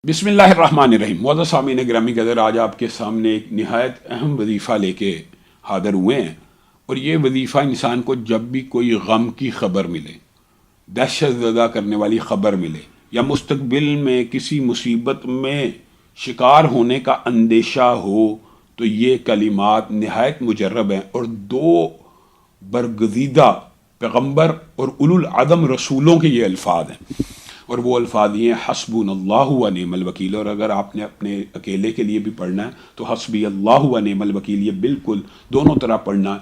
बिस्मिल्लाहिर्रहमानिर्रहीम। मुअज़्ज़ज़ सामीन गिरामी क़दर, आज आपके सामने एक निहायत अहम वजीफ़ा लेके हाज़िर हुए हैं। और ये वजीफ़ा इंसान को जब भी कोई गम की खबर मिले, दहशत ज़दा करने वाली खबर मिले, या मुस्तक़बिल में किसी मुसीबत में शिकार होने का अंदेशा हो, तो ये कलिमात निहायत मुजर्रब हैं। और दो बरगज़ीदा पैगम्बर और उलुल अज़म रसूलों के ये अल्फाज हैं। और वो अल्फाज ये हस्बुनल्लाहु व निअमल वकील। और अगर आपने अपने अकेले के लिए भी पढ़ना है तो हस्बी अल्लाहु व निअमल वकील, ये बिल्कुल दोनों तरह पढ़ना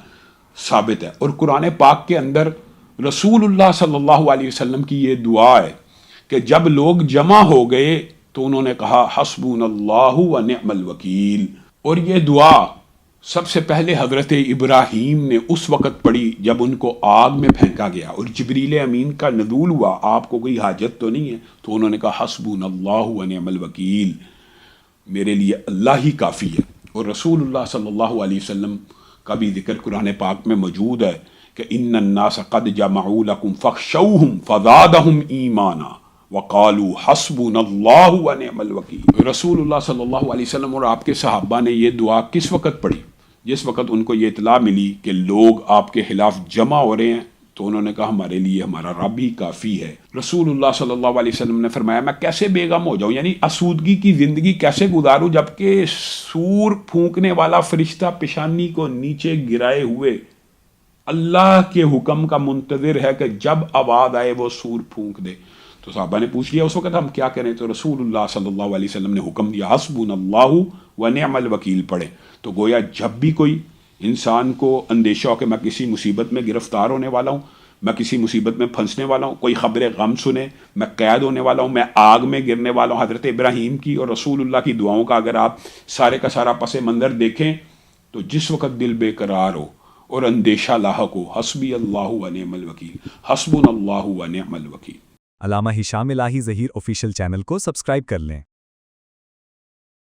साबित है। और कुरान पाक के अंदर रसूलुल्लाह सल्लल्लाहु अलैहि वसल्लम की ये दुआ है कि जब लोग जमा हो गए तो उन्होंने कहा हस्बुनल्लाहु व निअमल वकील। और ये दुआ सबसे पहले हज़रत इब्राहीम ने उस वक़्त पढ़ी जब उनको आग में फेंका गया और जिब्रील अमीन का नज़ूल हुआ, आपको कोई हाजत तो नहीं है? तो उन्होंने कहा हस्बुनल्लाहु व निअमल वकील, मेरे लिए अल्लाह ही काफ़ी है। और रसूलुल्लाह सल्लल्लाहु अलैहि वसल्लम का भी जिक्र कुरान पाक में मौजूद है कि इन्नन्नास क़द जमऊ लकुम फ़ख़शौहुम फ़ज़ादहुम ईमाना वक़ालू हस्बुनल्लाहु व निअमल वकील। रसूलुल्लाह सल्लल्लाहु अलैहि वसल्लम और आपके सहाबा ने ये दुआ किस वक़्त पढ़ी? जिस वक़्त उनको ये इतला मिली कि लोग आपके खिलाफ जमा हो रहे हैं, तो उन्होंने कहा हमारे लिए हमारा रब ही काफ़ी है। रसूलुल्लाह सल्लल्लाहु अलैहि वसल्लम ने फरमाया मैं कैसे बेगम हो जाऊं, यानी आसूदगी की ज़िंदगी कैसे गुजारूं, जबकि सूर फूंकने वाला फरिश्ता पेशानी को नीचे गिराए हुए अल्लाह के हुक्म का मुंतज़िर है कि जब आवाज़ आए वो सूर फूंक दे। तो साहबा ने पूछ लिया उस वक़्त हम क्या करें? तो रसूलुल्लाह सल्लल्लाहु अलैहि वसल्लम ने हुक्म दिया हस्बुनल्लाहु व निअमल वकील पढ़े। तो गोया जब भी कोई इंसान को अंदेशा हो कि मैं किसी मुसीबत में गिरफ्तार होने वाला हूँ, मैं किसी मुसीबत में फंसने वाला हूँ, कोई खबर गम सुने, मैं कैद होने वाला हूँ, मैं आग में गिरने वाला हूँ, हज़रत इब्राहीम की और रसूलुल्लाह की दुआओं का अगर आप सारे का सारा पस मंज़र देखें तो जिस वक़्त दिल बेकरार हो और अंदेशा लाहक हो, हस्बी अल्लाहु व निअमल वकील, हस्बुनल्लाहु व निअमल वकील। अल्लामा हिशाम इलाही ज़हीर ऑफिशियल चैनल को सब्सक्राइब कर लें।